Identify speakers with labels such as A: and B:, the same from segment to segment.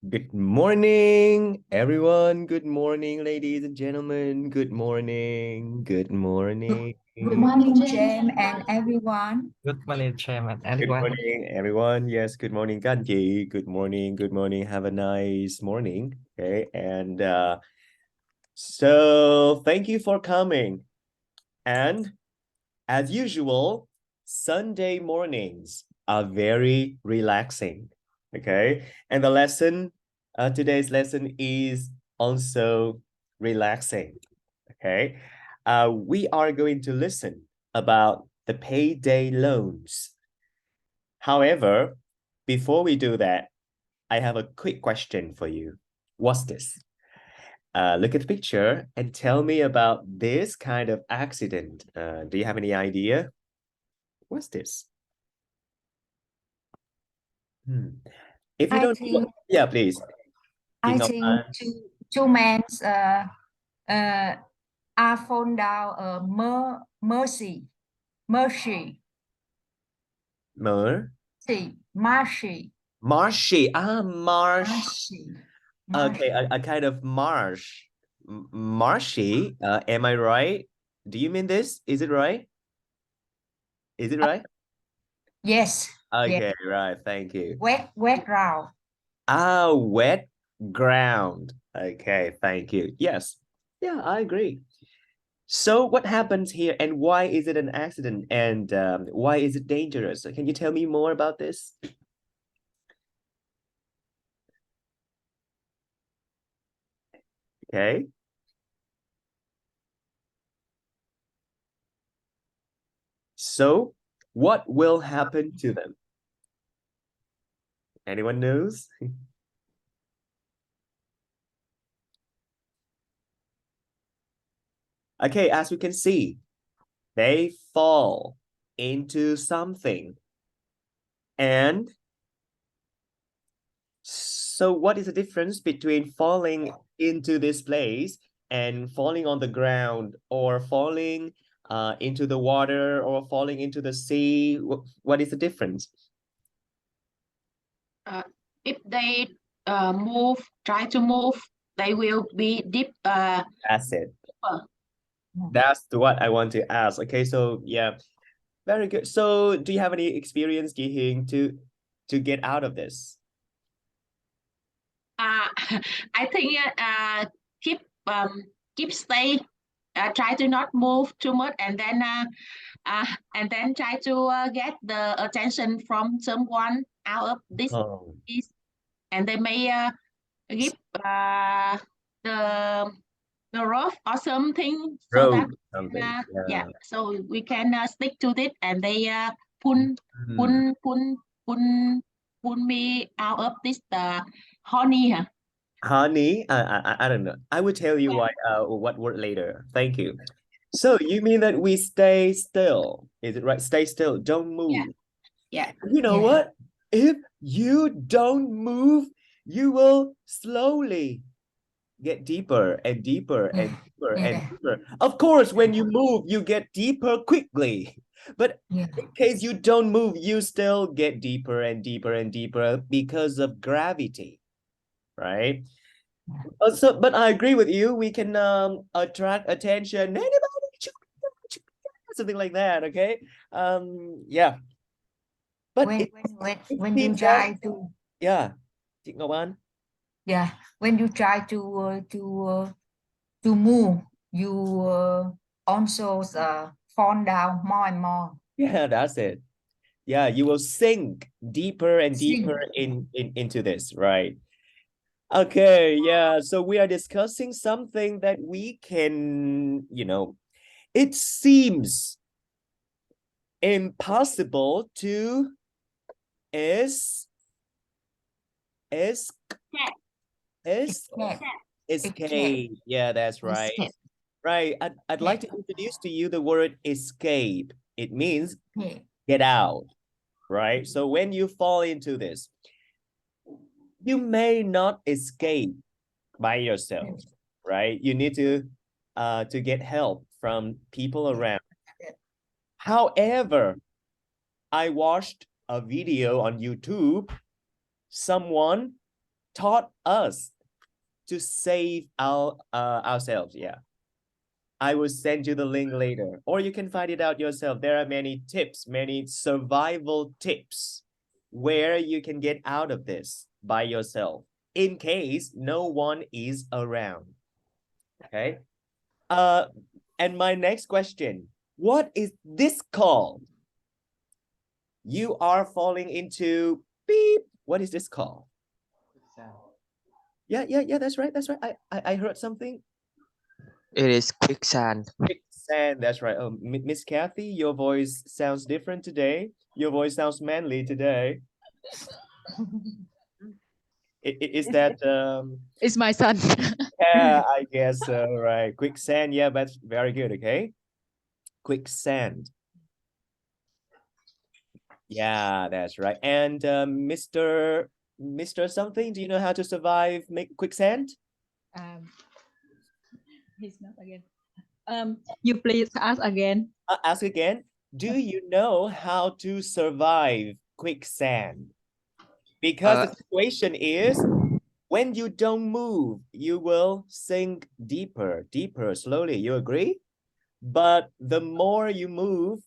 A: Good morning, everyone. Good morning, ladies and gentlemen. Good morning. Good morning.
B: Good morning, James and everyone.
C: Good morning, Chairman.
A: Good
C: Anyone?
A: morning, everyone. Yes, good morning, các anh chị. Good morning. Good morning. Have a nice morning. Okay, and so thank you for coming. And as usual, Sunday mornings are very relaxing. Okay, and the lesson, today's lesson is also relaxing. Okay, we are going to listen about the payday loans. However, before we do that, I have a quick question for you. What's this? Look at the picture and tell me about this kind of accident. Do you have any idea? What's this? If you
B: I
A: don't,
B: think
A: yeah, please. Chị
B: I
A: Ngọc
B: think
A: Ánh.
B: two men are fall down mercy.
A: Mer.
B: Marshy.
A: Marshy. Marsh.
B: Marshy.
A: Okay,
B: Marshy.
A: a kind of marsh. Marshy. Am I right? Do you mean this? Is it right? Is it right?
B: Yes.
A: Okay,
B: Yes.
A: right. Thank you.
B: Wet ground.
A: Wet ground. Okay, thank you. Yes. Yeah, I agree. So what happens here and why is it an accident and why is it dangerous? Can you tell me more about this? Okay. So what will happen to them? Anyone knows? Okay, as we can see, they fall into something. And so what is the difference between falling into this place and falling on the ground or falling into the water or falling into the sea? What is the difference?
D: If they try to move, they will be deep.
A: That's it. That's what I want to ask. Okay, so yeah, very good. So do you have any experience, Gi-hing, to get out of this?
D: I think keep stay. Try to not move too much, and then try to get the attention from someone out of this,
A: Oh.
D: and they may give the rope or something so that
A: Something.
D: yeah, so we can stick to it, and they pull
A: Hmm.
D: pull me out of this honey. Huh?
A: Honey, I don't know. I will tell you why. What word later. Thank you. So you mean that we stay still? Is it right? Stay still. Don't move.
D: Yeah.
A: You know what? If you don't move, you will slowly get deeper and deeper and deeper and deeper. Of course, when you move, you get deeper quickly. But in case you don't move, you still get deeper and deeper and deeper because of gravity, right? But I agree with you. We can attract attention. Something like that. Okay. Yeah. But
B: when you try to
A: yeah, chị Ngọc Anh.
B: when you try to move, you also fall down more and more.
A: Yeah, that's it. Yeah, you will sink deeper and deeper into this, right? Okay, yeah. So we are discussing something that we can, it seems impossible to is escape. Yeah, that's right. Right. I'd like to introduce to you the word escape. It means get out, right? So when you fall into this, you may not escape by yourself, right? You need to get help from people around. However, I watched a video on YouTube. Someone taught us to save ourselves. Yeah. I will send you the link later, or you can find it out yourself. There are many tips, many survival tips where you can get out of this by yourself in case no one is around. Okay. And my next question, what is this called? You are falling into beep. What is this called? Yeah, that's right. I heard something.
C: It is quicksand.
A: Quicksand, that's right. Oh, Miss Kathy, your voice sounds different today. Your voice sounds manly today. Is that
E: It's my son.
A: yeah, I guess so, right. Quicksand, yeah, that's very good. Okay, quicksand. Yeah, that's right. And Mr. something, do you know how to survive quicksand?
E: He's not again. You please ask again.
A: Ask again. Do you know how to survive quicksand? Because the situation is, when you don't move, you will sink deeper, slowly. You agree? But the more you move,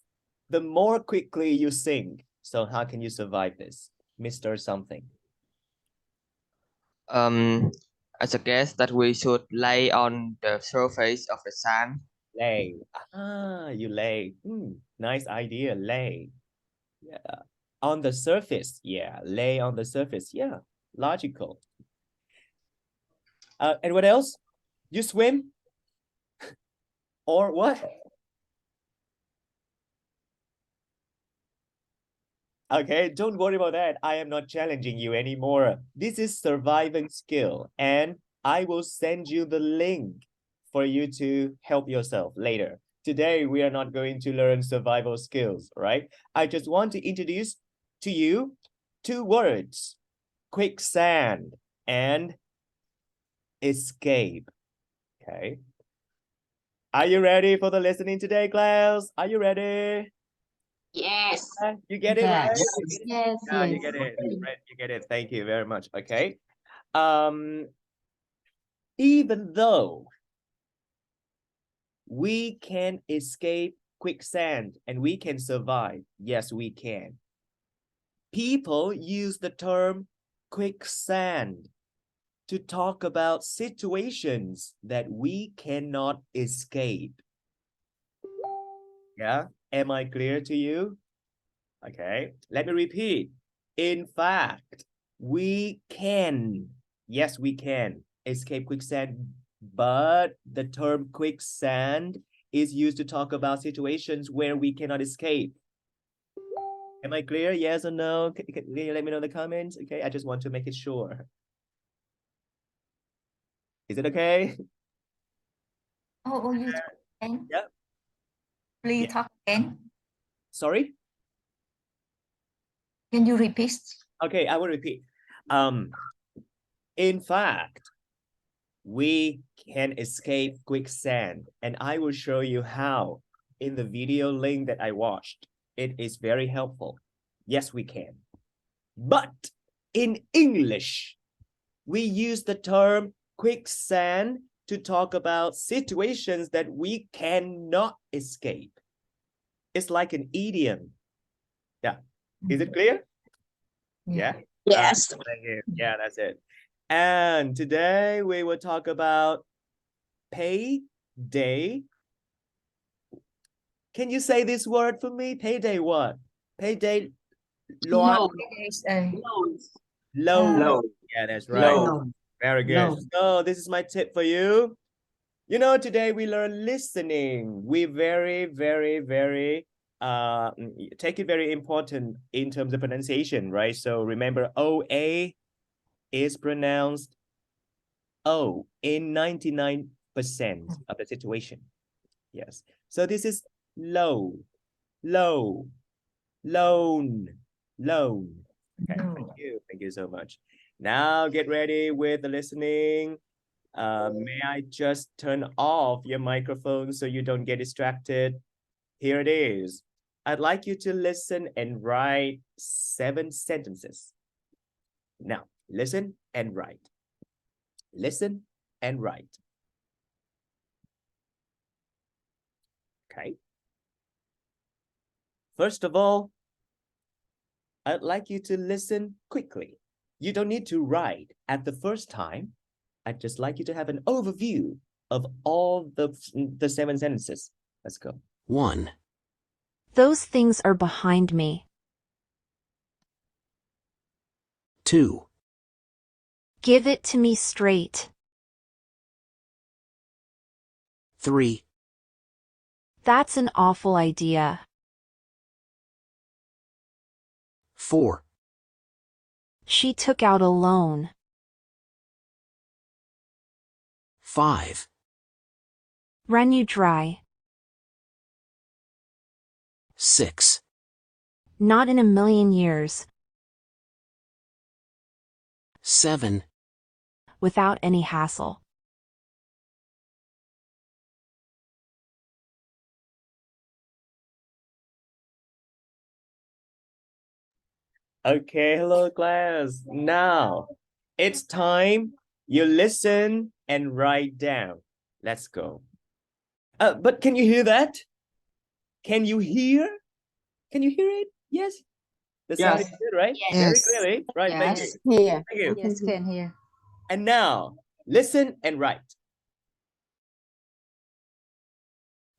A: the more quickly you sink. So how can you survive this, Mr. Something?
C: I suggest that we should lay on the surface of the sand.
A: Lay. You lay. Nice idea. Lay. Yeah. On the surface. Yeah. Lay on the surface. Yeah. Logical. And what else? You swim? Or what? Okay, don't worry about that. I am not challenging you anymore. This is surviving skill, and I will send you the link for you to help yourself later. Today, we are not going to learn survival skills, right? I just want to introduce to you 2 words, quicksand and escape. Okay. Are you ready for the listening today, class? Are you ready?
D: Yes.
A: You get it, right?
B: Yes.
A: Yeah, you get it. Right, you get it. Thank you very much. Okay. Even though we can escape quicksand and we can survive, yes, we can. People use the term quicksand to talk about situations that we cannot escape. Yeah, am I clear to you? Okay, let me repeat. In fact, we can, yes, we can escape quicksand, but the term quicksand is used to talk about situations where we cannot escape. Am I clear? Yes or no? Can you let me know in the comments? Okay, I just want to make it sure. Is it okay?
B: Oh, you again?
A: Yeah.
B: Please
A: Yeah.
B: talk again.
A: Sorry?
B: Can you repeat?
A: Okay, I will repeat. In fact, we can escape quicksand, and I will show you how in the video link that I watched. It is very helpful. Yes, we can. But in English, we use the term quicksand to talk about situations that we cannot escape. It's like an idiom. Yeah. Is it clear? Yeah.
D: Yes.
A: Thank you. Yeah, that's it. And today we will talk about payday. Can you say this word for me? Payday what? Payday loan. Loan. Yeah, that's right.
C: Loan.
A: Very good. So this is my tip for you. You know, today we learn listening. We very take it very important in terms of pronunciation, right? So remember, OA is pronounced O in 99% of the situation. Yes. So this is low, loan. Okay, thank you so much. Now get ready with the listening. May I just turn off your microphone so you don't get distracted? Here it is. I'd like you to listen and write 7 sentences. Now, Listen and write. Listen and write. Okay. First of all, I'd like you to listen quickly. You don't need to write at the first time. I'd just like you to have an overview of all the 7 sentences. Let's go.
F: 1,
G: Those things are behind me.
F: 2,
G: Give it to me straight.
F: 3,
G: That's an awful idea.
F: 4,
G: She took out a loan.
F: 5,
G: Run you dry.
F: 6,
G: Not in a million years.
F: 7,
G: Without any hassle.
A: Okay, hello class. Now, it's time you listen and write down. Let's go. But can you hear that? Can you hear? Can you hear it? Yes? The sound is
C: Yes.
A: good, right?
D: Yes.
A: Very clearly. Right, thank you.
B: Yes, here.
A: Thank you.
B: Yes, can hear.
A: And now, listen and write.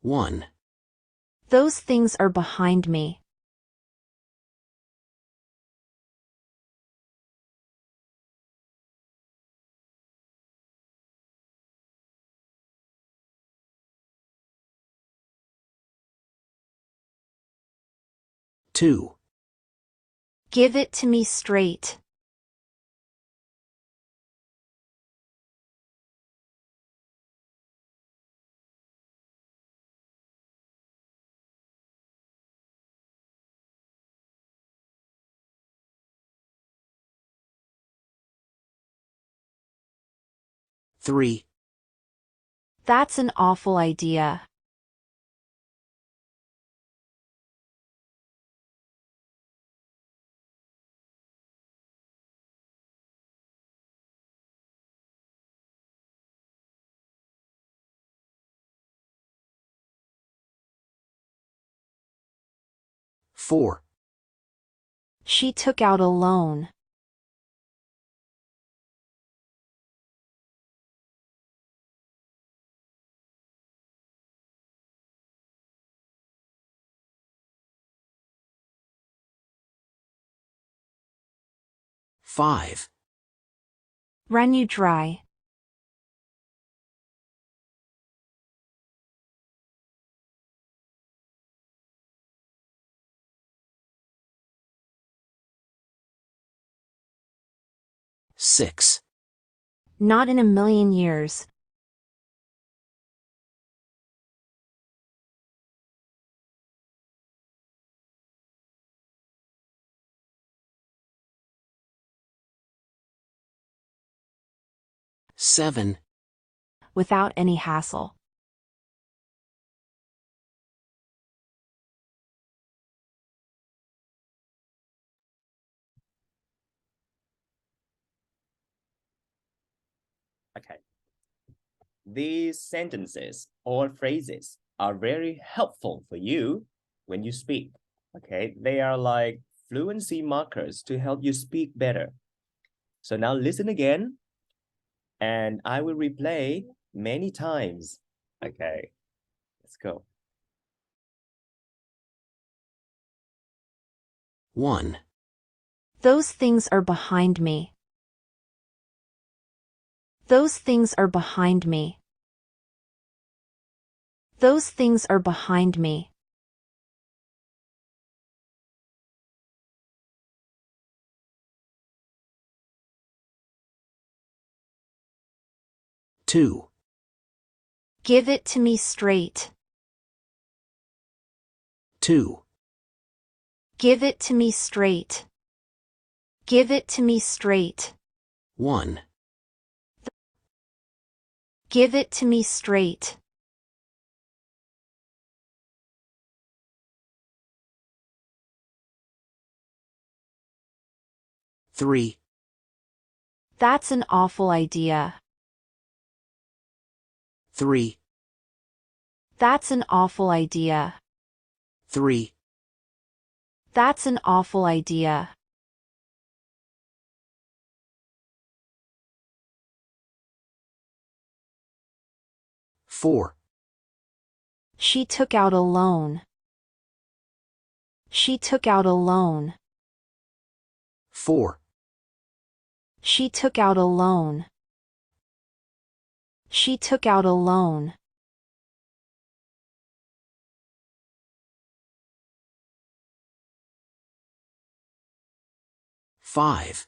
F: 1,
G: Those things are behind me.
F: 2,
G: Give it to me straight.
F: 3,
G: That's an awful idea.
F: 4,
G: She took out a loan.
F: 5,
G: Run you dry.
F: 6,
G: Not in a million years.
F: 7,
G: Without any hassle.
A: 'Okay. These sentences or phrases are very helpful for you when you speak. Okay, they are like fluency markers to help you speak better. So now listen again, and I will replay many times. Okay, let's go.
F: 1,
G: Those things are behind me. Those things are behind me. Those things are behind me.
F: 2,
G: Give it to me straight.
F: 2,
G: Give it to me straight. Give it to me straight.
F: 1,
G: Give it to me straight.
F: 3,
G: That's an awful idea.
F: 3,
G: That's an awful idea.
F: 3,
G: That's an awful idea.
F: 4,
G: She took out a loan. She took out a loan.
F: 4,
G: She took out a loan. She took out a loan.
F: 5,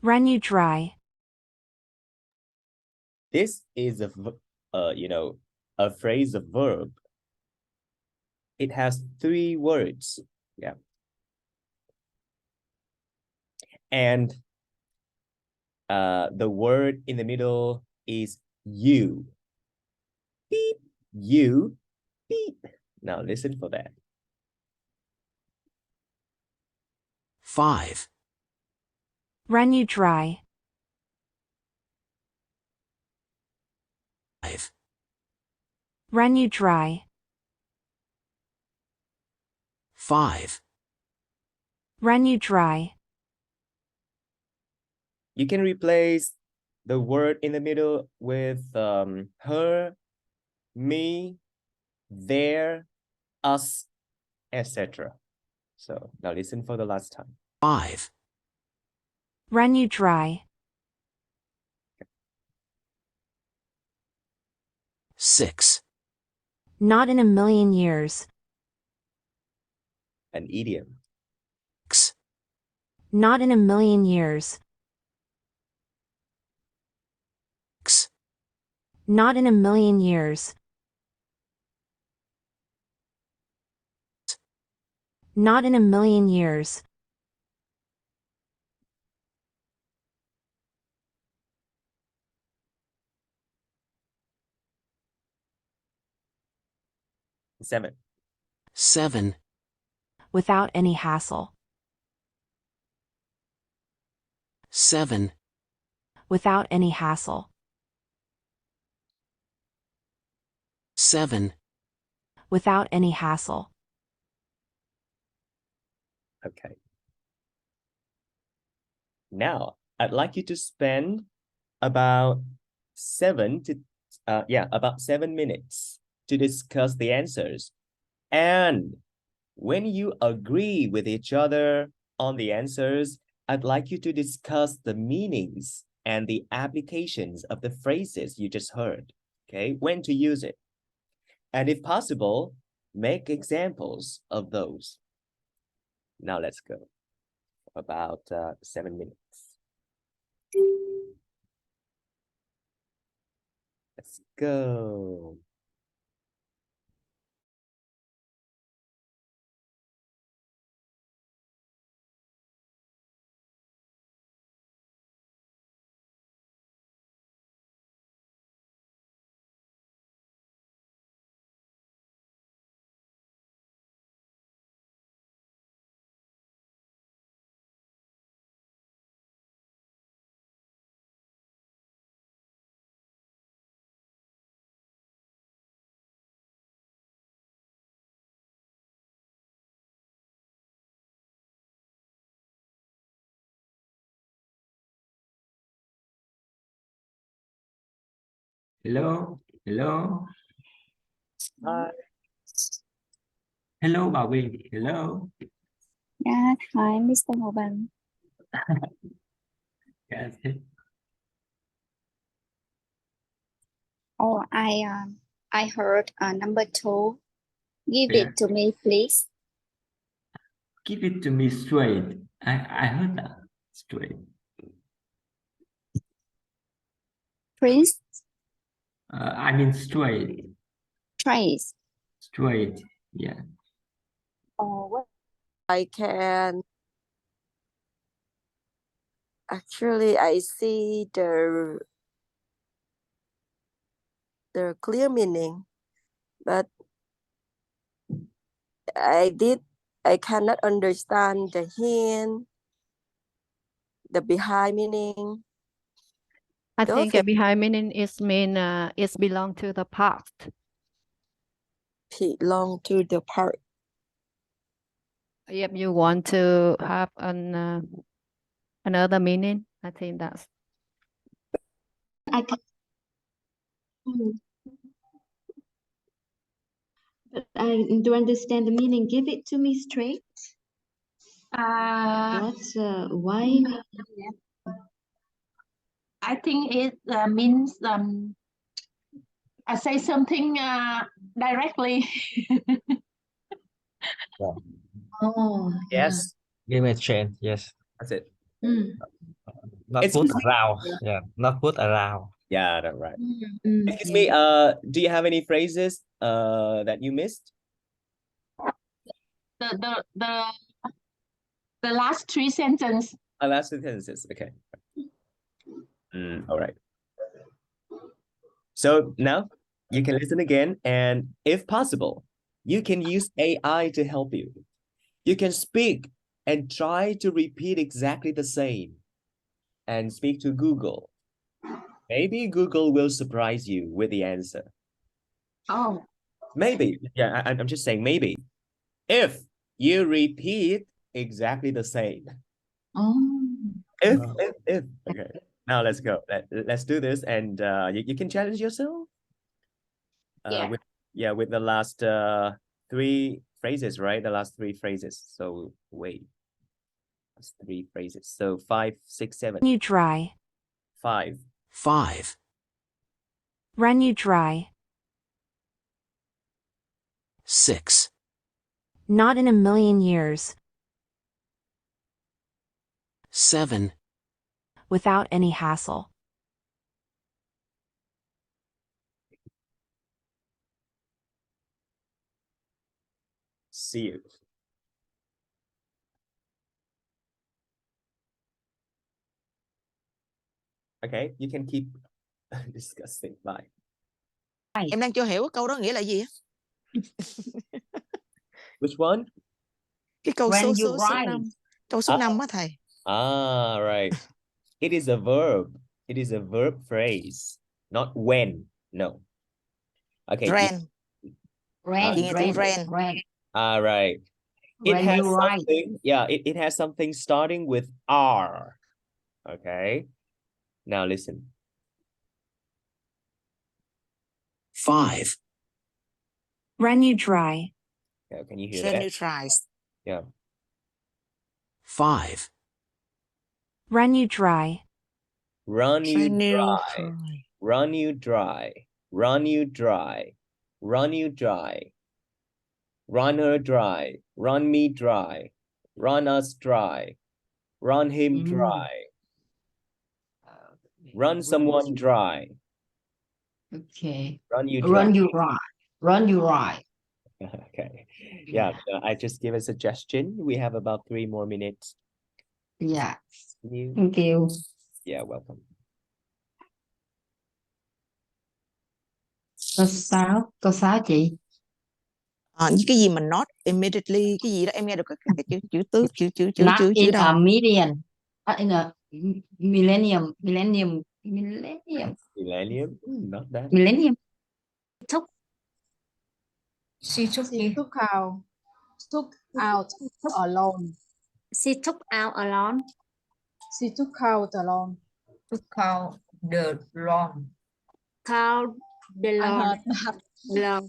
G: Run you dry.
A: This is a phrase of verb. It has 3 words. Yeah. And the word in the middle is you. Beep, you, beep. Now listen for that.
F: 5,
G: Run you dry.
F: 5,
G: Run you dry.
F: 5,
G: Run you dry.
A: You can replace the word in the middle with her, me, their, us, etc. So now listen for the last time.
F: 5,
G: Run you dry.
F: 6,
G: Not in a million years.
A: An idiom.
F: 6,
G: Not in a million years.
F: 6,
G: Not in a million years. Not in a million years.
A: Seven.
F: 7,
G: Without any hassle.
F: 7,
G: Without any hassle.
F: 7,
G: Without any hassle.
A: Okay. Now, I'd like you to spend about 7 minutes to discuss the answers. And when you agree with each other on the answers, I'd like you to discuss the meanings and the applications of the phrases you just heard. Okay, when to use it. And if possible, make examples of those. Now let's go. About 7 minutes. Let's go.
H: Hello, hello,
A: Hi.
H: hello Bảo Bình, hello.
I: Yeah, hi, Mr. Ngọc Ánh.
H: Yes.
I: Oh, I heard number 2. Give
H: Yeah.
I: it to me, please.
H: Give it to me straight. I heard that straight.
I: Prince,
H: I mean straight,
I: Trace.
H: straight. Yeah.
I: Oh, what?
J: I can actually I see the clear meaning, but I cannot understand the hint, the behind meaning.
E: I
J: Those
E: think
J: things
E: behind meaning is it's belong to the past.
J: belong to the part.
E: If you want to have another meaning, I think that's
I: I can, but I do understand the meaning. Give it to me straight. What's why?
D: I think it means I say something directly.
I: Oh,
A: Yes,
C: Give me a chance. Yes.
A: that's it.
C: Not
A: Excuse
C: put
A: me.
C: around. Yeah. Not put around.
A: Yeah, that's right. Excuse
I: yeah.
A: me, do you have any phrases that you missed?
D: The last three sentences.
A: Last sentences, okay. All right. So now you can listen again, and if possible, you can use AI to help you. You can speak and try to repeat exactly the same and speak to Google. Maybe Google will surprise you with the answer.
D: Oh,
A: Maybe. Yeah, I'm just saying maybe. If you repeat exactly the same.
I: Oh.
A: If. Okay. Now let's go. Let's do this, and you can challenge yourself. With the last three phrases, right? The last three phrases. So wait. That's three phrases. So 5, 6, 7.
G: Run you dry.
A: 5.
F: 5,
G: Run you dry.
F: 6,
G: Not in a million years.
F: 7,
G: Without any hassle.
A: See you. Okay, you can keep discussing. Bye.
K: Em đang chưa hiểu câu đó nghĩa là gì á.
A: Which one?
K: Cái câu
B: When
K: số
B: you
K: số
B: write.
K: 5. Câu số 5 á thầy.
A: Right. It is a verb. It is a verb phrase, not when. No. Okay.
K: Ran.
B: Ran.
K: Chị nghe từ ran.
A: Right. It
B: When
A: has
B: you write.
A: something. Yeah, it has something starting with R. Okay. Now listen.
F: 5,
G: Run you dry.
A: Okay, can you hear
K: Ran
A: that?
K: neutralize.
A: Yeah.
F: 5,
G: Run you dry.
A: Run you
K: Ran
A: dry.
K: neutralize.
A: Run you dry. Run you dry. Run you dry. Run her dry. Run me dry. Run us dry. Run him dry. Run someone dry.
B: Okay.
A: Run you dry.
B: Run you right. Run you right.
A: Okay. Yeah, I just give a suggestion. We have about 3 more minutes.
B: Yeah.
A: You?
B: Thank you.
A: Yeah, welcome.
B: Câu 6 chị.
K: Những cái gì mà not immediately, cái gì đó em nghe được cái chữ
B: Not
K: chữ
B: in
K: đâu.
B: a million. Not in a millennium.
A: Millennium? Not that.
B: Millennium.
E: She took out alone.
I: She took out alone.
E: She took out alone.
B: Took out the lawn.
I: Count the
E: I
I: lawn.
E: heard that.
I: Lawn.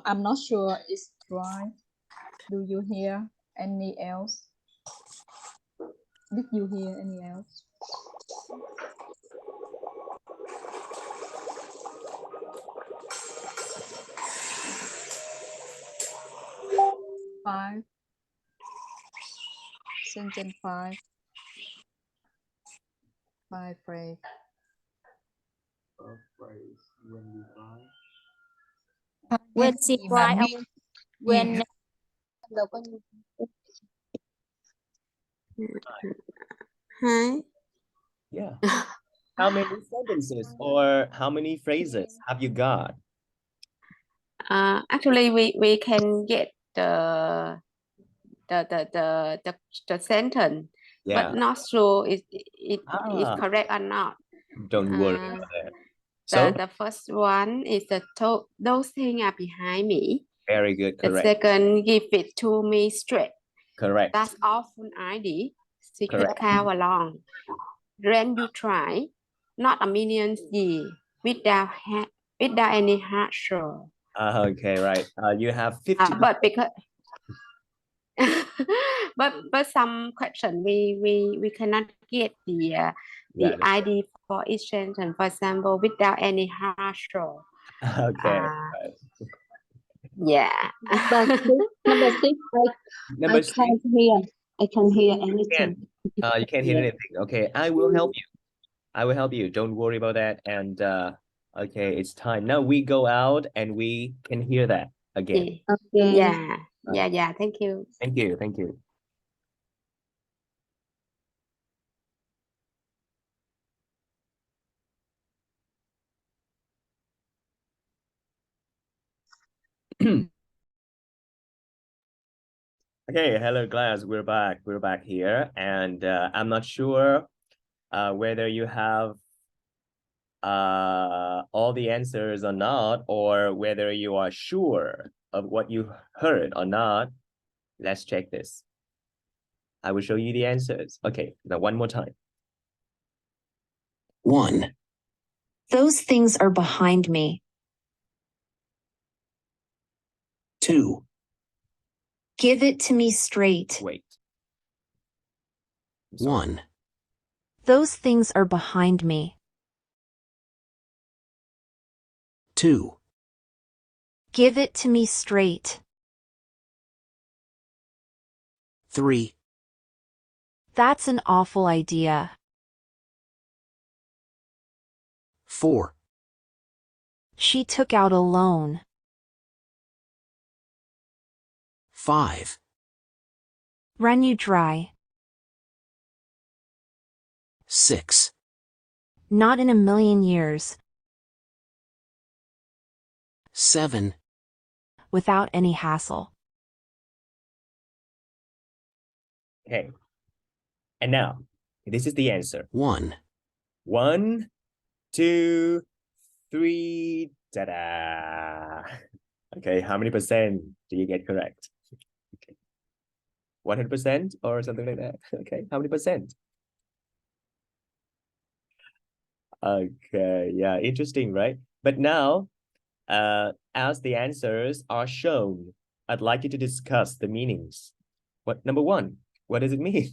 E: I'm not sure it's right. Do you hear any else? Did you hear any else? Five. Sentence 5. 5 phrase.
I: When she cried out. When
J: Hi.
A: Yeah. How many sentences or how many phrases have you got?
L: Actually, we can get the sentence
A: Yeah.
J: but not sure if it is
A: Ah.
J: correct or not.
A: Don't worry about that. So
J: The first one is those things are behind me.
A: very good.
J: The
A: Correct.
J: second, give it to me straight.
A: Correct.
J: That's often ID. Secret
A: Correct.
J: count along. When you try, not a million years without any hardship.
A: Okay, right. You have 50.
J: But because but some question we cannot get the ID for each sentence. For example, without any hardship.
A: Okay. Right.
J: Yeah.
L: Number six,
A: Number
L: I
A: six.
L: can't hear. I can't hear anything.
A: You can't hear anything. Okay, I will help you. I will help you. Don't worry about that. And okay, it's time. Now we go out and we can hear that again.
L: Okay.
J: Yeah. Thank you.
A: Thank you. Thank you. Okay, hello class. We're back. We're back here, and I'm not sure whether you have all the answers or not, or whether you are sure of what you heard or not. Let's check this. I will show you the answers. Okay, now one more time.
F: 1,
G: Those things are behind me.
F: 2,
G: Give it to me straight.
A: Wait.
F: 1,
G: Those things are behind me.
F: 2,
G: Give it to me straight.
F: 3,
G: That's an awful idea.
F: 4,
G: She took out a loan.
F: 5,
G: Run you dry.
F: 6,
G: Not in a million years.
F: 7,
G: Without any hassle.
A: Okay. And now, this is the answer.
F: 1,
A: 1, 2, 3. Ta-da! Okay, how many percent do you get correct? Okay. 100% or something like that? Okay, how many percent? Okay, yeah, interesting, right? But now, as the answers are shown, I'd like you to discuss the meanings. Number 1, what does it mean?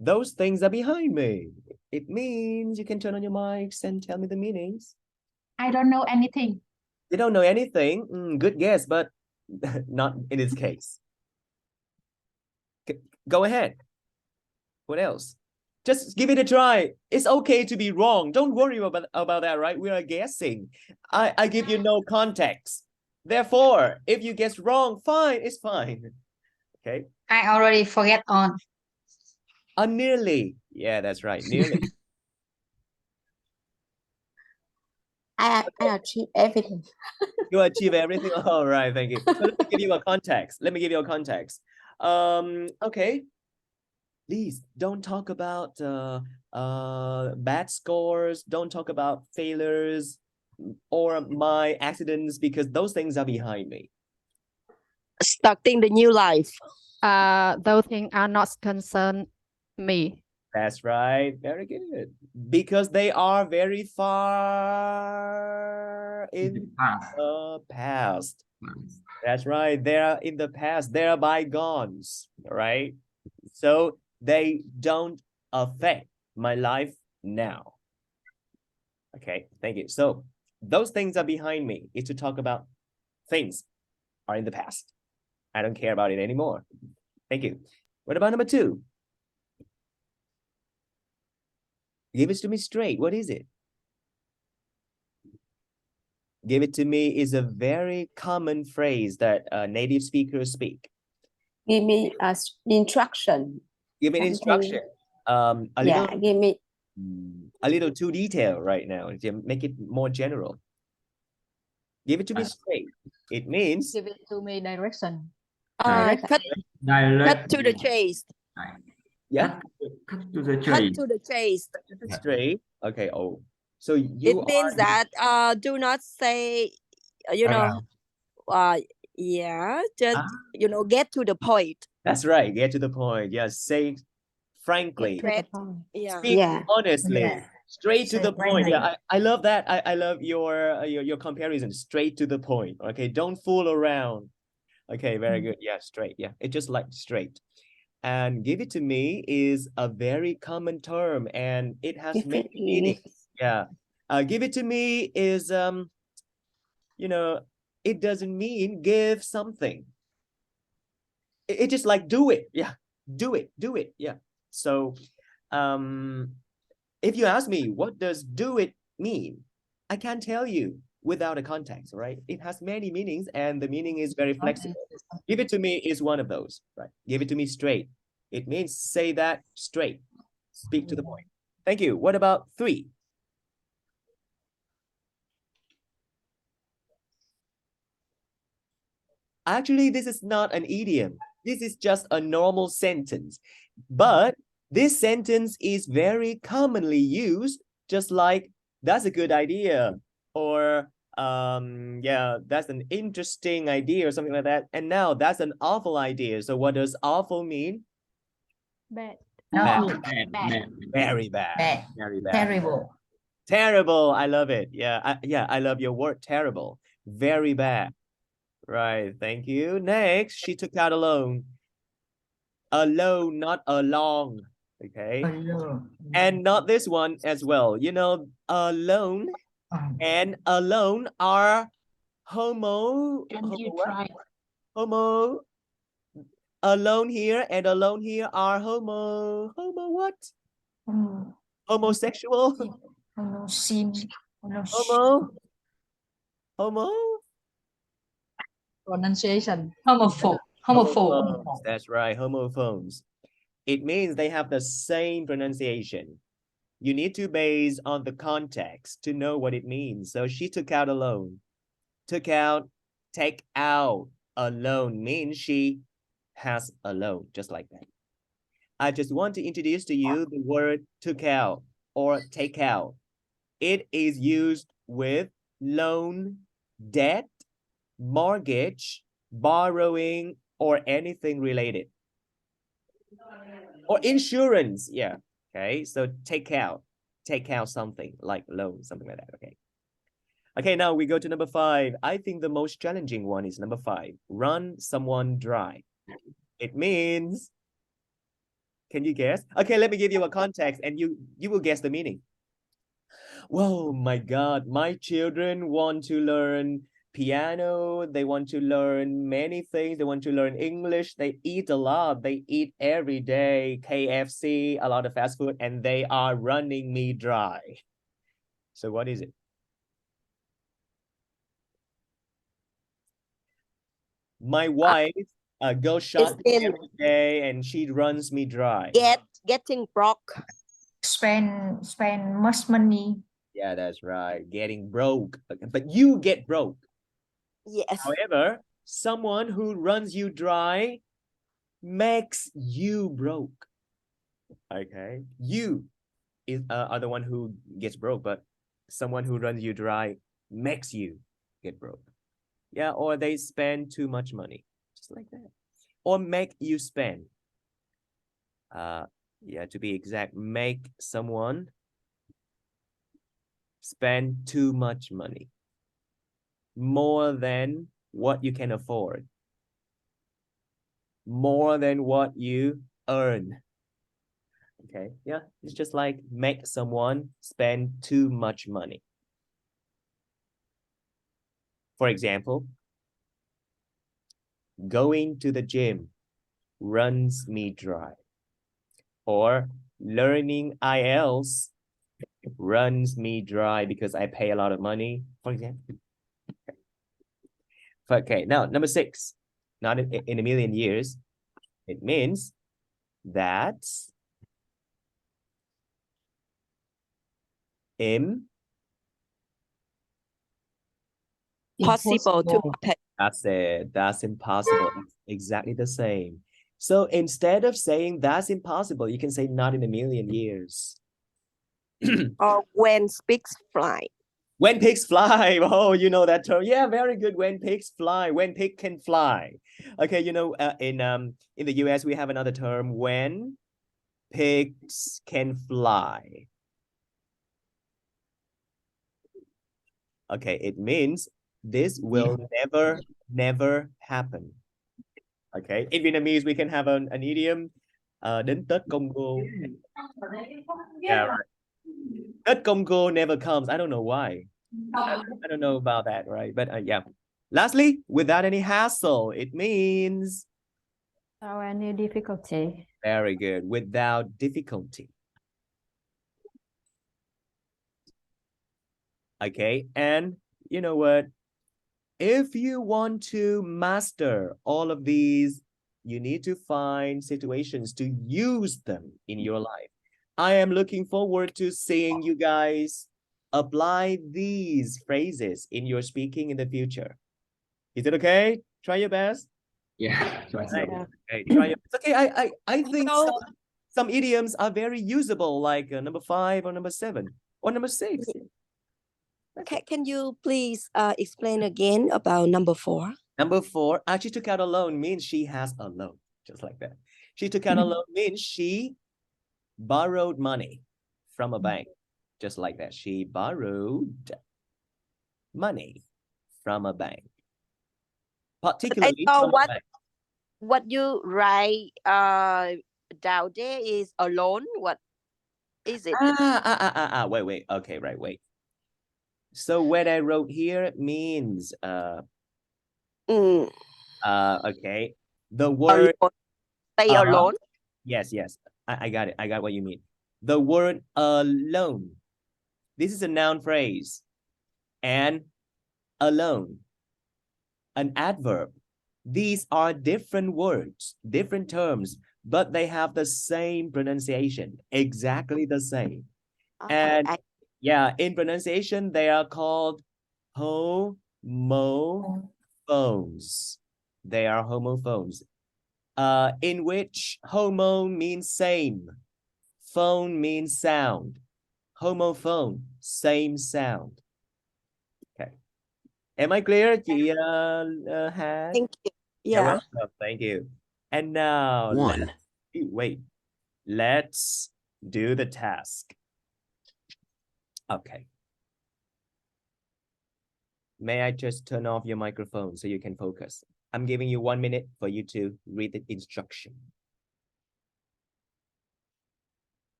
A: Those things are behind me. It means you can turn on your mics and tell me the meanings.
D: I don't know anything.
A: You don't know anything? Good guess, but not in this case. Go ahead. What else? Just give it a try. It's okay to be wrong. Don't worry about that, right? We are guessing. I give you no context. Therefore, if you guess wrong, fine, it's fine. Okay.
L: I already forget on.
A: Nearly. Yeah, that's right. Nearly.
J: I achieve everything.
A: You achieve everything. All right, thank you. So let me give you a context. Okay. Please don't talk about bad scores. Don't talk about failures or my accidents, because those things are behind me.
K: Starting the new life.
E: Those things are not concern me.
A: That's right. Very good. Because they are very far in the past. That's right. They are in the past. They are bygones, right? So they don't affect my life now. Okay, thank you. So those things are behind me is to talk about things are in the past. I don't care about it anymore. Thank you. What about number 2? Give it to me straight. What is it? Give it to me is a very common phrase that native speakers speak.
J: Give me instruction.
A: Give me instruction.
J: Give me
A: a little too detailed right now to make it more general. Give it to me straight. It means
E: Give it to me direction.
K: Cut to the chase.
A: Yeah.
H: Cut to the
M: Cut
H: chase.
M: to the chase.
A: Straight. Okay. Oh, so you
M: It means that do not say, you know, yeah, just get to the point.
A: That's right. Get to the point. Yeah. Say frankly.
M: Yeah.
A: Speak honestly. Straight to
B: Say
A: the point.
B: frankly.
A: Yeah, I love that. I love your comparison. Straight to the point. Okay, don't fool around. Okay, very good. Yeah, straight. Yeah, it's just like straight. And give it to me is a very common term, and it has many meanings. Yeah. Give it to me is you know, it doesn't mean give something. It just like do it. Yeah, do it. Yeah. So if you ask me, what does do it mean? I can't tell you without a context, right? It has many meanings and the meaning is very flexible. Give it to me is one of those, right? Give it to me straight. It means say that straight. Speak to the point. Thank you. What about 3? Actually, this is not an idiom. This is just a normal sentence. But this sentence is very commonly used, just like that's a good idea, or yeah, that's an interesting idea or something like that. And now that's an awful idea. So what does awful mean?
E: Bad.
A: Bad.
D: Bad.
A: Very bad. Very bad.
B: Terrible.
A: Terrible. I love it. Yeah, I love your word terrible. Very bad. Right. Thank you. Next, she took out alone. Alone, not along. Okay.
B: Alone.
A: And not this one as well. You know, alone and alone are homo.
D: Can you try?
A: Homo. Alone here and alone here are homo. Homo what? Homosexual. Homo. Homo.
L: Pronunciation. Homophobe. Homophobe.
A: That's right. Homophones. It means they have the same pronunciation. You need to base on the context to know what it means. So she took out alone. Took out, take out. Alone means she has alone, just like that. I just want to introduce to you the word took out or take out. It is used with loan, debt, mortgage, borrowing, or anything related. Or insurance, yeah. Okay, so take out something like loan, something like that. Okay, now we go to number 5. I think the most challenging one is number 5. Run someone dry. It means, can you guess? Okay, let me give you a context and you will guess the meaning. Whoa, my God, my children want to learn piano, they want to learn many things, they want to learn English, they eat a lot, they eat every day, KFC, a lot of fast food, and they are running me dry. So what is it? My wife goes shopping every day and she runs me dry.
M: Getting broke.
B: Spend much money.
A: Yeah, that's right. Getting broke. But you get broke.
M: Yes.
A: However, someone who runs you dry makes you broke. Okay. You are the one who gets broke, but someone who runs you dry makes you get broke. Yeah, or they spend too much money. Just like that. Or make you spend. Yeah, to be exact, make someone spend too much money. More than what you can afford. More than what you earn. Okay, yeah, it's just like make someone spend too much money. For example, going to the gym runs me dry. Or learning IELTS runs me dry because I pay a lot of money, for example. Okay, now number 6, not in a million years. It means that
M: Possible to obtain.
A: That's it. That's impossible. That's exactly the same. So instead of saying that's impossible, you can say not in a million years.
M: Or when pigs fly.
A: When pigs fly. Oh, you know that term. Yeah, very good. When pigs fly. When pig can fly. Okay, you know, in the US we have another term, when pigs can fly. Okay, it means this will never happen. Okay, in Vietnamese we can have an idiom, đến Tết Congo. Yeah, right. Tết Congo never comes. I don't know why. I don't know about that, right? But yeah. Lastly, without any hassle, it means
E: Without any difficulty.
A: very good. Without difficulty. Okay, and you know what? If you want to master all of these, you need to find situations to use them in your life. I am looking forward to seeing you guys apply these phrases in your speaking in the future. Is it okay? Try your best.
H: Yeah.
A: Okay, try your best. Okay, I think some idioms are very usable, like number 5 or number 7 or number 6.
M: Can you please explain again about number 4?
A: Number 4, she took out a loan means she has a loan, just like that. She took out a loan means she borrowed money from a bank, just like that. She borrowed money from a bank. Particularly from a bank.
M: What you write down there is a loan. What is it?
A: Wait. Okay, right, wait. So what I wrote here means okay. The word
M: say alone.
A: Yes. I got it. I got what you mean. The word alone. This is a noun phrase. And alone. An adverb. These are different words, different terms, but they have the same pronunciation, exactly the same.
M: Okay,
A: and yeah, in pronunciation, they are called homophones. They are homophones. In which homo means same, phone means sound. Homophone, same sound. Okay. Am I clear, chị Hà?
M: Thank you.
A: You're
M: Yeah.
A: welcome. Thank you. And now, let's do the task. Okay. May I just turn off your microphone so you can focus? I'm giving you 1 minute for you to read the instruction.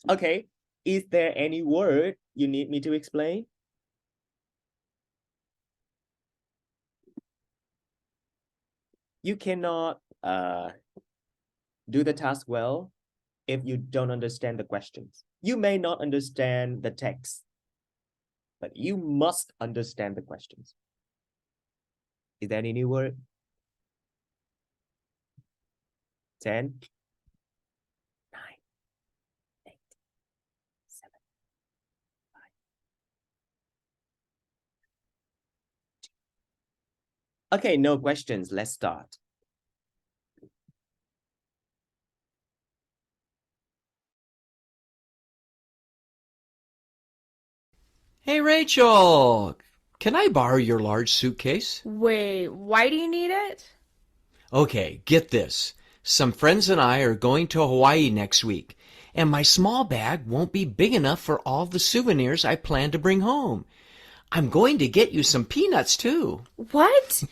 A: Okay. Is there any word you need me to explain? You cannot do the task well if you don't understand the questions. You may not understand the text, but you must understand the questions. Is there any new word? 10, 9, 8, 7, 5, 2. Okay, no questions. Let's start.
N: Hey, Rachel, can I borrow your large suitcase?
O: Wait, why do you need it?
N: Okay, get this. Some friends and I are going to Hawaii next week, and my small bag won't be big enough for all the souvenirs I plan to bring home. I'm going to get you some peanuts, too.
O: What?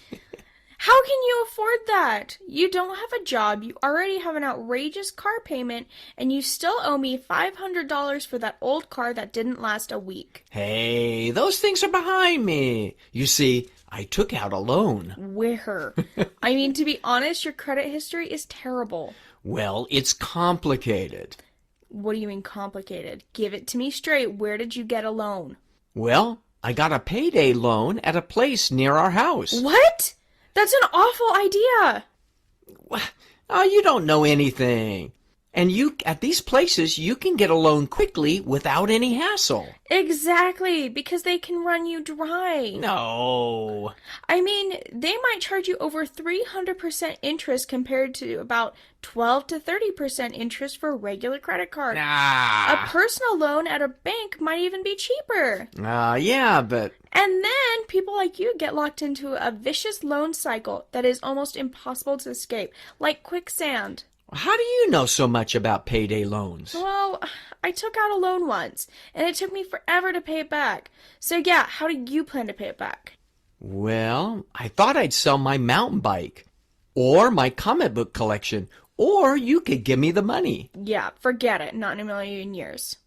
O: How can you afford that? You don't have a job, you already have an outrageous car payment, and you still owe me $500 for that old car that didn't last a week.
N: Hey, those things are behind me. You see, I took out a loan.
O: Where? I mean, to be honest, your credit history is terrible.
N: Well, it's complicated.
O: What do you mean complicated? Give it to me straight. Where did you get a loan?
N: Well, I got a payday loan at a place near our house.
O: What? That's an awful idea.
N: Oh, you don't know anything. And at these places, you can get a loan quickly without any hassle.
O: Exactly, because they can run you dry.
N: No.
O: I mean, they might charge you over 300% interest compared to about 12 to 30% interest for a regular credit card. A personal loan at a bank might even be cheaper.
N: Yeah, but...
O: And then people like you get locked into a vicious loan cycle that is almost impossible to escape, like quicksand.
N: How do you know so much about payday loans?
O: Well, I took out a loan once, and it took me forever to pay it back. So yeah, how do you plan to pay it back?
N: Well, I thought I'd sell my mountain bike, or my comic book collection, or you could give me the money.
O: Yeah, forget it. Not in a million years.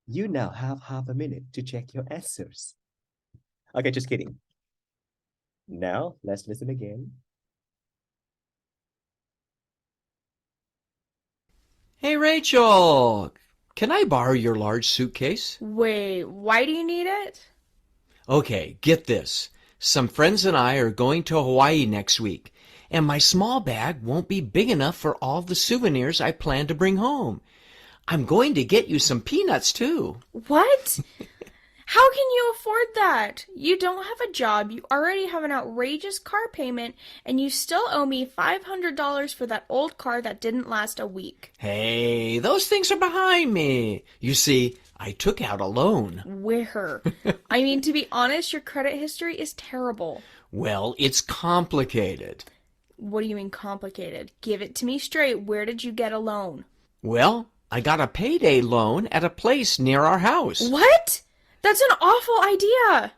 A: You now have half a minute to check your answers. Okay, just kidding. Now, let's listen again.
N: Hey, Rachel, can I borrow your large suitcase?
O: Wait, why do you need it?
N: Okay, get this. Some friends and I are going to Hawaii next week, and my small bag won't be big enough for all the souvenirs I plan to bring home. I'm going to get you some peanuts, too.
O: What? How can you afford that? You don't have a job, you already have an outrageous car payment, and you still owe me $500 for that old car that didn't last a week.
N: Hey, those things are behind me. You see, I took out a loan.
O: Where? I mean, to be honest, your credit history is terrible.
N: Well, it's complicated.
O: What do you mean complicated? Give it to me straight. Where did you get a loan?
N: Well, I got a payday loan at a place near our house.
O: What? That's an awful idea.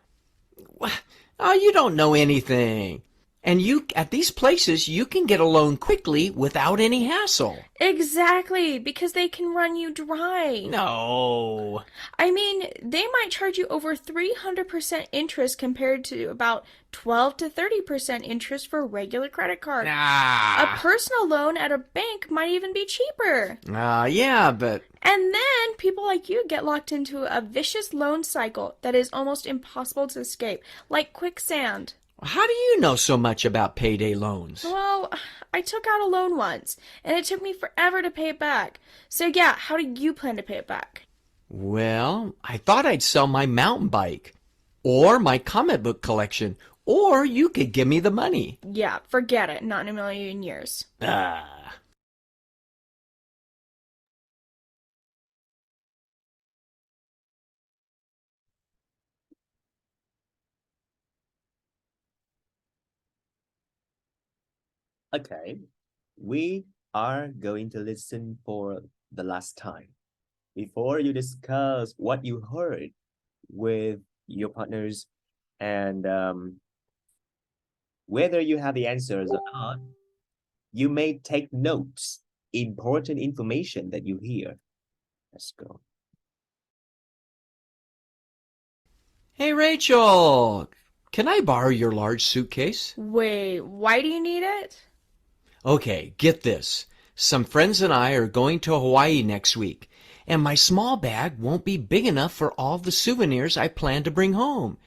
N: Oh, you don't know anything. And at these places, you can get a loan quickly without any hassle.
O: Exactly, because they can run you dry.
N: No.
O: I mean, they might charge you over 300% interest compared to about 12 to 30% interest for a regular credit card. A personal loan at a bank might even be cheaper.
N: Yeah, but...
O: And then people like you get locked into a vicious loan cycle that is almost impossible to escape, like quicksand.
N: How do you know so much about payday loans?
O: Well, I took out a loan once, and it took me forever to pay it back. So yeah, how do you plan to pay it back?
N: Well, I thought I'd sell my mountain bike, or my comic book collection, or you could give me the money.
O: Yeah, forget it. Not in a million years.
A: Okay, we are going to listen for the last time. Before you discuss what you heard with your partners and whether you have the answers or not, you may take notes, important information that you hear. Let's go.
N: Hey, Rachel, can I borrow your large suitcase?
O: Wait, why do you need it?
N: Okay, get this. Some friends and I are going to Hawaii next week, and my small bag won't be big enough for all the souvenirs I plan to bring home.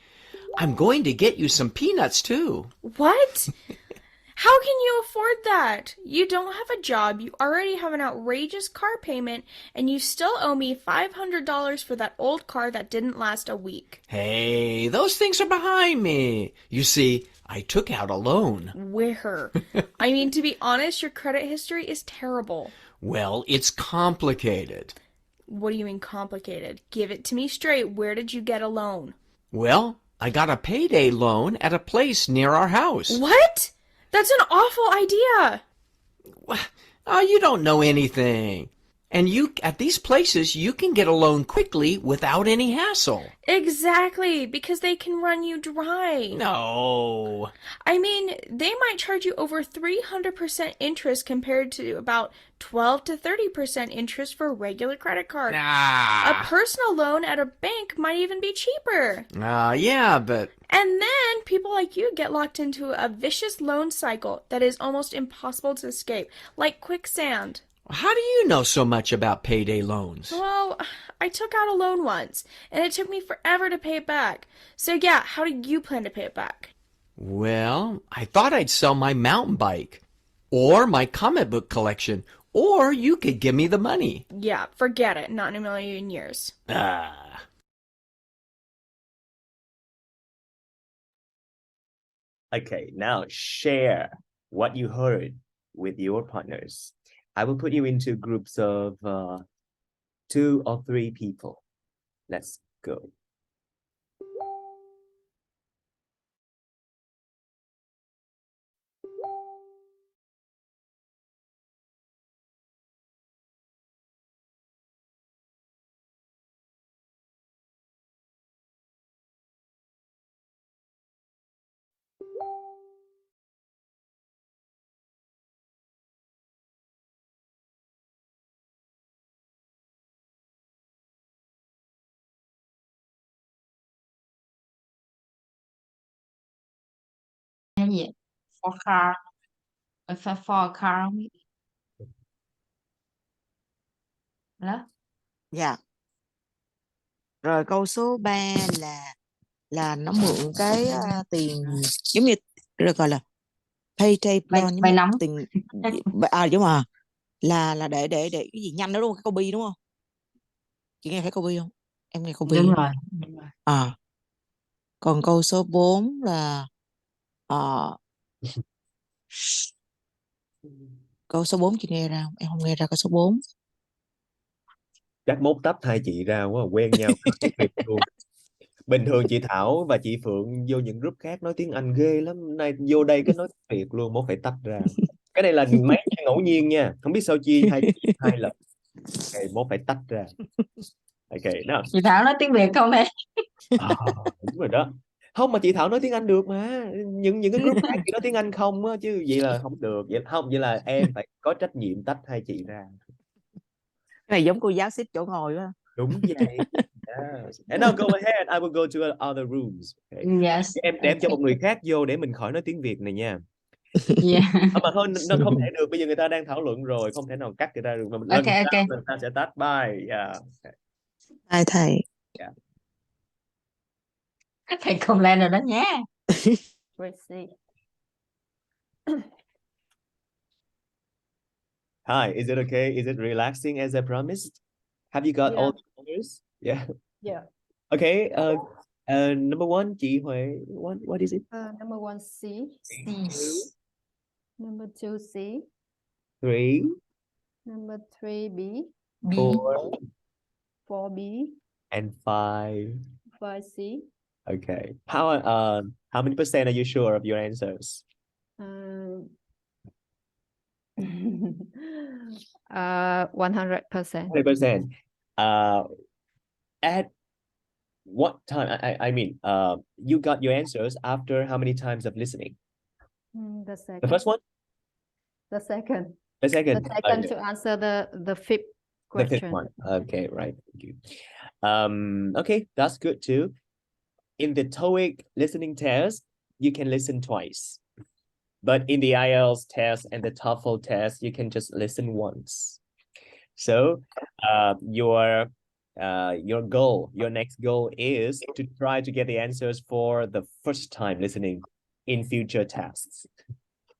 N: I'm going to get you some peanuts, too.
O: What? How can you afford that? You don't have a job, you already have an outrageous car payment, and you still owe me $500 for that old car that didn't last a week.
N: Hey, those things are behind me. You see, I took out a loan.
O: Where? I mean, to be honest, your credit history is terrible.
N: Well, it's complicated.
O: What do you mean complicated? Give it to me straight. Where did you get a loan?
N: Well, I got a payday loan at a place near our house.
O: What? That's an awful idea.
N: Oh, you don't know anything. And at these places, you can get a loan quickly without any hassle.
O: Exactly, because they can run you dry.
N: No.
O: I mean, they might charge you over 300% interest compared to about 12 to 30% interest for regular credit card. A personal loan at a bank might even be cheaper.
N: Yeah, but...
O: And then people like you get locked into a vicious loan cycle that is almost impossible to escape, like quicksand.
N: How do you know so much about payday loans?
O: Well, I took out a loan once, and it took me forever to pay it back. So yeah, how do you plan to pay it back?
N: Well, I thought I'd sell my mountain bike, or my comic book collection, or you could give me the money.
O: Yeah, forget it. Not in a million years.
A: Okay, now share what you heard with your partners. I will put you into groups of 2 or 3 people. Let's go.
B: Gì? For car. For car không biết. Đó.
K: Dạ. Rồi câu số 3 là nó mượn cái tiền giống như rồi gọi là payday plan,
B: Vay nóng.
K: tiền đúng rồi. Là để cái gì nhanh đó đúng không? Cái câu B đúng không? Chị nghe thấy câu B không? Em nghe câu B.
B: Đúng rồi.
K: Còn câu số 4 là câu số 4 chị nghe ra không? Em không nghe ra câu số 4.
A: Chắc mốt tách hai chị ra quá, quen nhau luôn. Bình thường chị Thảo và chị Phượng vô những group khác nói tiếng Anh ghê lắm, nay vô đây cái nói tiếng Việt luôn, mốt phải tách ra. Cái này là máy ngẫu nhiên nha, không biết sao chia hai lần. Okay, mốt phải tách ra. Ok, nào.
B: Chị Thảo nói tiếng Việt không em?
A: Đúng rồi đó. Không, mà chị Thảo nói tiếng Anh được mà. Những cái group khác chỉ nói tiếng Anh không á, chứ vậy là không được. Vậy là em phải có trách nhiệm tách hai chị ra.
K: Cái này giống cô giáo xếp chỗ ngồi quá.
A: Đúng vậy. Yes. And now go ahead, I will go to other rooms. Okay.
B: Yes.
A: Em cho một người khác vô để mình khỏi nói tiếng Việt này nha.
B: Yeah.
A: Mà thôi, nó không thể được, bây giờ người ta đang thảo luận rồi, không thể nào cắt người ta được, mà lần sau người ta sẽ tách. Bye. Yeah.
K: Bye thầy.
A: Yeah.
B: Thầy không lên rồi đó nha.
A: Hi, is it okay? Is it relaxing as I promised? Have you got all the colors? Yeah.
E: Yeah.
A: Okay. Number 1, chị Huệ. What is it?
E: Number 1 C. Number 2 C.
A: 3.
E: Number 3 B. 4 B.
A: And 5.
E: 5 C.
A: Okay. How many percent are you sure of your answers?
E: 100%.
A: 100%. At what time? I mean, you got your answers after how many times of listening?
E: The second.
A: The first one?
E: The second.
A: The second.
E: The second to answer the fifth question.
A: The fifth one. Okay, right. Thank you. Okay, that's good too. In the TOEIC listening test, you can listen twice. But in the IELTS test and the TOEFL test, you can just listen once. So your goal, your next goal is to try to get the answers for the first time listening in future tests.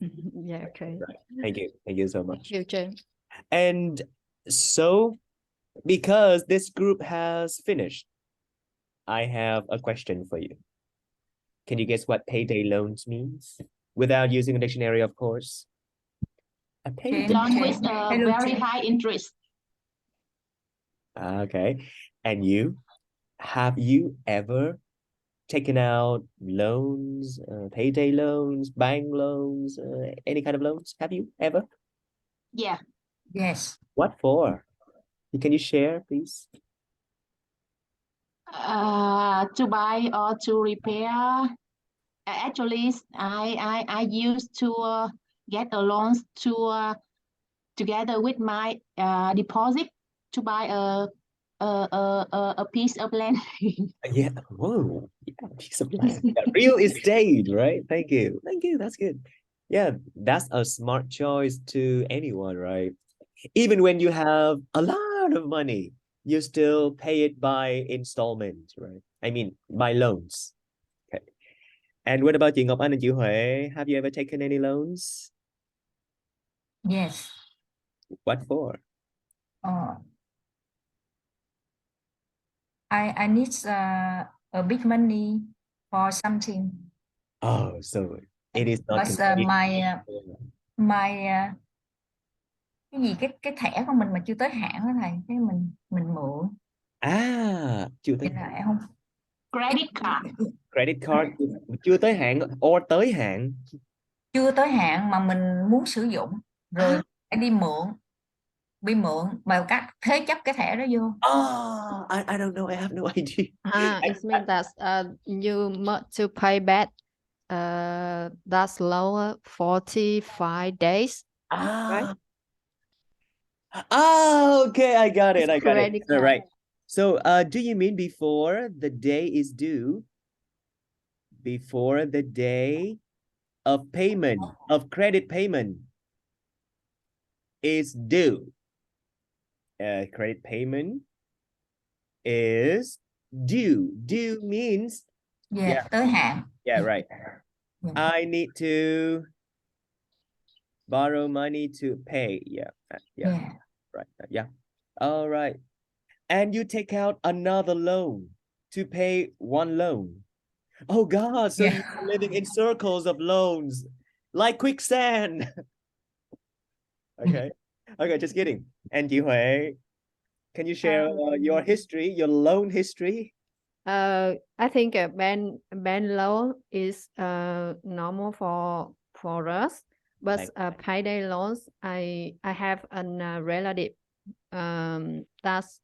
E: Yeah, okay.
A: Right. Thank you. Thank you so much.
E: Thank you, James.
A: And so, because this group has finished, I have a question for you. Can you guess what payday loans means? Without using a dictionary, of course. A payday
D: loan with very high interest.
A: Okay. And have you ever taken out loans, payday loans, bank loans, any kind of loans? Have you ever?
D: Yeah.
B: Yes.
A: What for? Can you share, please?
D: To buy or to repair. Actually, I used to get a loan to together with my deposit to buy a piece of land.
A: Yeah. Whoa. Yeah, piece of land. Yeah, real estate, right? Thank you. Thank you. That's good. Yeah, that's a smart choice to anyone, right? Even when you have a lot of money, you still pay it by installment, right? I mean, by loans. Okay. And what about you, Ngọc Ánh and chị Huệ? Have you ever taken any loans?
B: Yes.
A: What for?
B: I need a big money for something.
A: Oh, so it is not
B: Because
A: convenient.
B: my cái gì cái thẻ của mình mà chưa tới hạn đó thầy, cái mình mượn.
A: Chưa tới
B: Nên là em không.
D: Credit card.
A: Credit card chưa tới hạn or tới hạn?
B: Chưa tới hạn mà mình muốn sử dụng rồi phải đi bị mượn mà các thế chấp cái thẻ đó vô.
A: I don't know. I have no idea.
P: It means that you must to pay back that's lower 45 days. Right?
A: Okay, I got it. I got it.
P: Credit
A: All
P: card.
A: right. So, do you mean before the day is due? Before the day of payment, of credit payment is due. Credit payment is due. Due means
B: tới hạn.
A: Yeah, right. I need to borrow money to pay. Yeah. Right. Yeah. All right. And you take out another loan to pay one loan. Oh God, so you're living in circles of loans like quicksand. Okay. Okay, just kidding. And chị Huệ, can you share your history, your loan history?
P: I think a bank loan is normal for us, but payday loans, I have a relative that's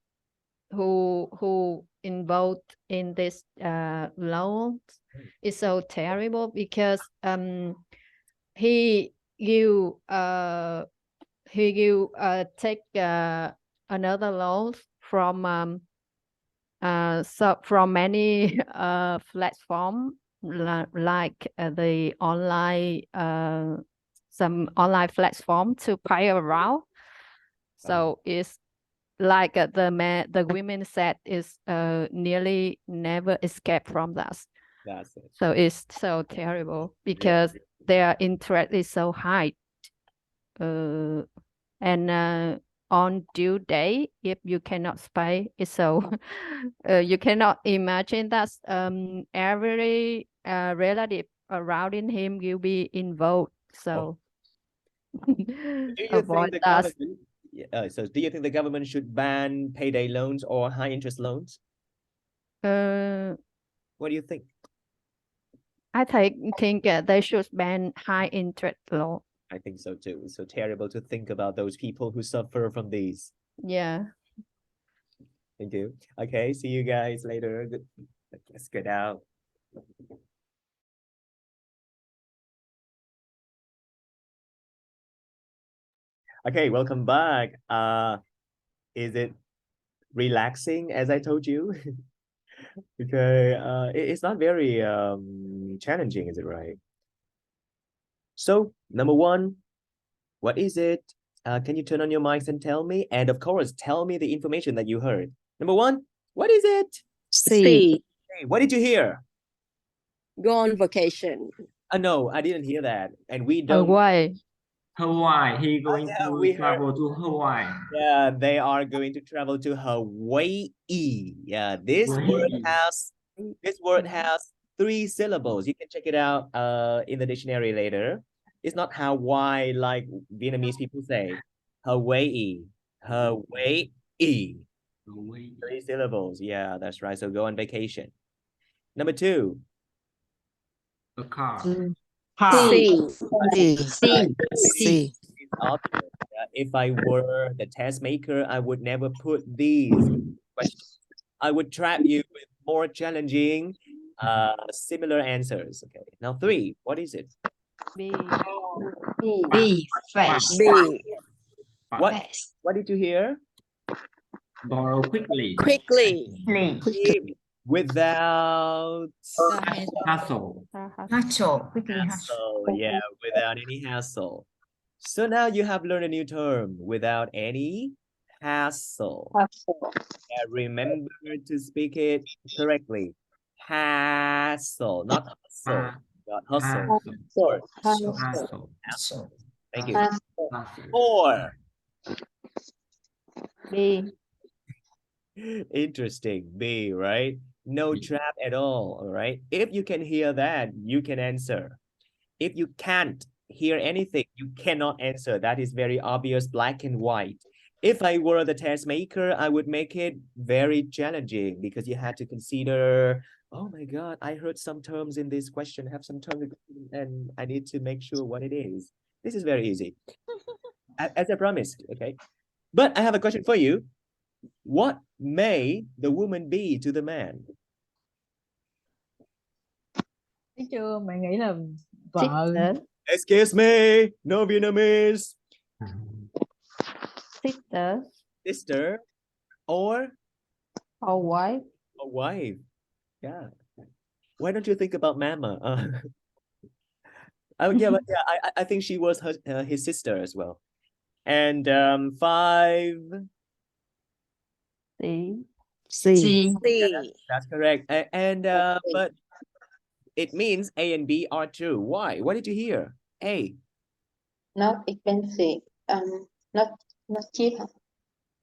P: who involved in this loans. Is so terrible because he take another loan from from many platform like the online some online platform to pay around. So it's like the women said is nearly never escape from that.
A: That's it.
P: So it's so terrible because their interest is so high. And on due day, if you cannot pay, it's so you cannot imagine that every relative around in him will be involved. So avoid that.
A: So do you think the government should ban payday loans or high interest loans? What do you think?
P: I think they should ban high interest loan.
A: I think so too. It's so terrible to think about those people who suffer from these.
P: Yeah.
A: Thank you. Okay, see you guys later. Let's get out. Okay, welcome back. Is it relaxing as I told you? Okay, it's not very challenging, is it right? So, number one, what is it? Can you turn on your mics and tell me? And of course, tell me the information that you heard. Number one, what is it?
M: C.
A: Hey, what did you hear?
M: Go on vacation.
A: No, I didn't hear that. And we don't.
P: Hawaii.
H: Hawaii. He going to travel to Hawaii.
A: Yeah, they are going to travel to Hawaii. Yeah, this word has 3 syllables. You can check it out in the dictionary later. It's not Hawaii like Vietnamese people say. Hawaii. Hawaii. 3 syllables. Yeah, that's right. So go on vacation. Number 2.
H: A car.
K: C.
A: It's obvious. Yeah, if I were the test maker, I would never put these questions. I would trap you with more challenging, similar answers. Okay. Now 3, what is it?
P: B.
B: B. Fast.
M: B.
A: What did you hear?
H: Borrow quickly.
M: Quickly.
A: Without
H: Hassle.
B: Quickly
A: hassle. Yeah, without any hassle. So now you have learned a new term, without any hassle. Yeah, remember to speak it correctly. Hassle, not hustle. Not hustle. Hassle. Thank you. 4.
P: B.
A: Interesting. B, right? No trap at all right? If you can hear that, you can answer. If you can't hear anything, you cannot answer. That is very obvious, black and white. If I were the test maker, I would make it very challenging because you had to consider, oh my God, I heard some terms in this question, have some terms and I need to make sure what it is. This is very easy. As I promised, okay? But I have a question for you. What may the woman be to the man?
E: Thấy chưa? Mày nghĩ là vợ.
A: Excuse me, no Vietnamese. Sister, or
P: wife.
A: A wife. Yeah. Why don't you think about mama? Yeah, but yeah, I think she was his sister as well. And 5.
P: C.
A: Yeah, that's correct. But it means A and B are true. Why? What did you hear? A.
I: Not expensive. Not cheap.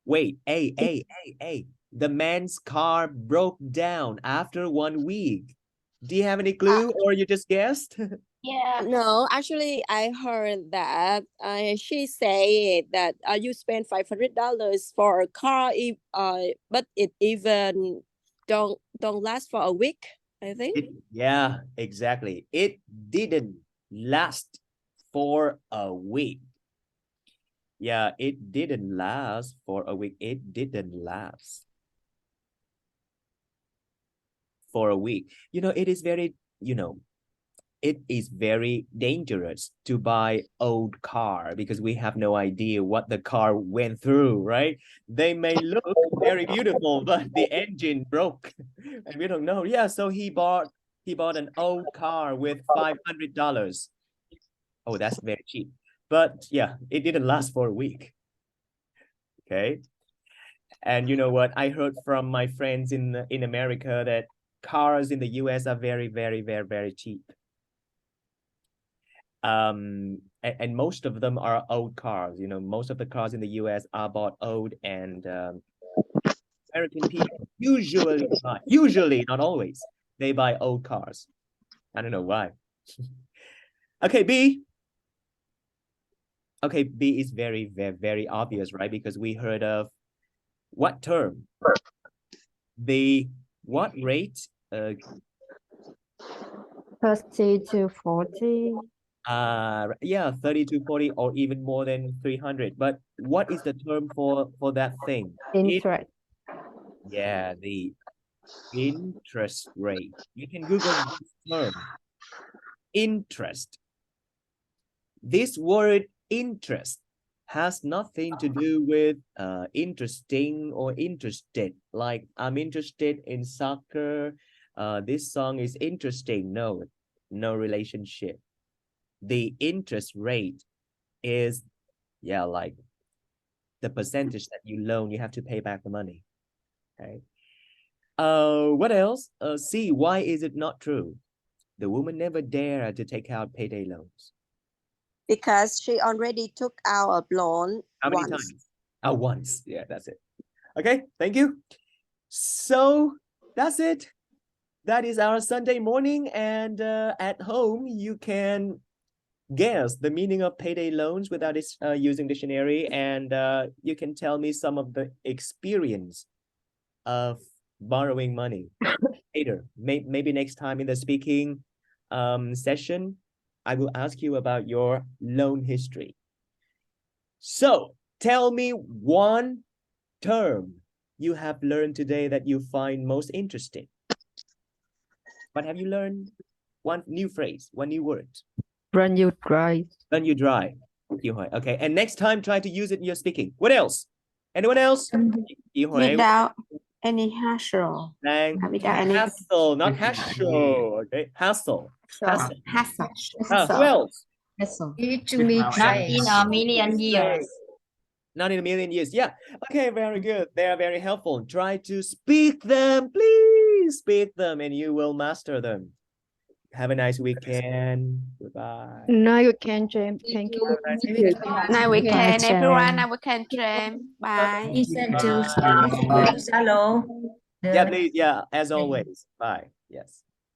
A: Wait, A. The man's car broke down after 1 week. Do you have any clue or you just guessed?
M: Yeah. No, actually, I heard that she said that you spend $500 for a car, but it even don't last for a week, I think.
A: Yeah, exactly. It didn't last for a week. Yeah, it didn't last for a week. It didn't last for a week. You know, it is very, it is very dangerous to buy old car because we have no idea what the car went through, right? They may look very beautiful, but the engine broke and we don't know. Yeah, so he bought an old car with $500. Oh, that's very cheap. But yeah, it didn't last for a week. Okay. And you know what? I heard from my friends in America that cars in the US are very, very, very, very cheap. And most of them are old cars. Most of the cars in the US are bought old, and American people usually, not always, they buy old cars. I don't know why. Okay, B. Okay, B is very, very, very obvious, right? Because we heard of what term? The what rate?
P: 30 to 40.
A: Yeah, 30 to 40 or even more than 300. But what is the term for that thing?
P: Interest.
A: Yeah, the interest rate. You can Google this term. Interest. This word interest has nothing to do with interesting or interested. Like I'm interested in soccer. This song is interesting. No relationship. The interest rate is, yeah, like the percentage that you loan, you have to pay back the money. Okay. What else? C, why is it not true? The woman never dared to take out payday loans.
M: Because she already took out a loan.
A: How many times? Once. Yeah, that's it. Okay, thank you. So that's it. That is our Sunday morning, and at home you can guess the meaning of payday loans without using dictionary, and you can tell me some of the experience of borrowing money later. Maybe next time in the speaking session, I will ask you about your loan history. So Tell me one term you have learned today that you find most interesting. What have you learned? One new phrase, one new word.
P: Run you dry.
A: Run you dry. Okay, and next time try to use it in your speaking. What else? Anyone else?
J: Without any hassle. Without any
A: hassle, not hassle. Okay, hassle.
J: hassle.
A: Who else?
B: Give it to me
L: Not in a million years.
A: Not in a million years. Yeah. Okay, very good. They are very helpful. Try to speak them, please. Speak them and you will master them. Have a nice weekend. Goodbye.
P: Nice weekend, James. Thank you.
J: Nice weekend, everyone. Nice weekend, James. Bye.
B: Listen to hello.
A: Yeah, please. Yeah, as always. Bye. Yes.